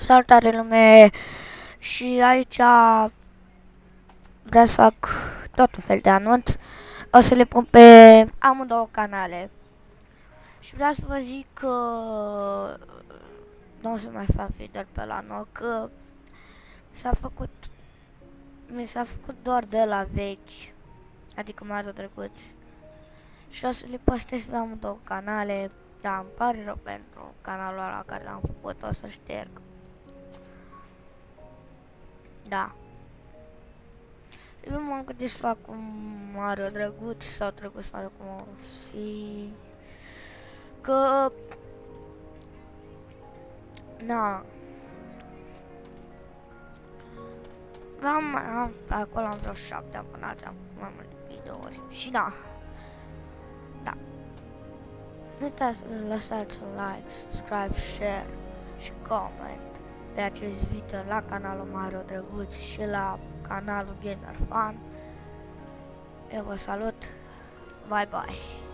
Salutare lume! Și aici vreau să fac tot un fel de anunț. O să le pun pe amândouă canale. Și vreau să vă zic că nu o să mai fac video pe la nou, că mi s-a făcut doar de la vechi, adică Mario Drăguț. Și o să le postez pe amândouă canale. Da, îmi pare rău pentru canalul ăla care l-am făcut, o să șterg. Da. Eu m-am gândit să fac un Mario Drăguț sau Drăguț Mario, cum o fi. Că... Na. Acolo am vreo 7 abonați, am făcut mai multe videouri. Și da. Da. Nu uitați să lăsați un like, subscribe, share și comment pe acest video la canalul Mario Drăguț și la canalul Gamer Fan. Eu vă salut. Bye bye.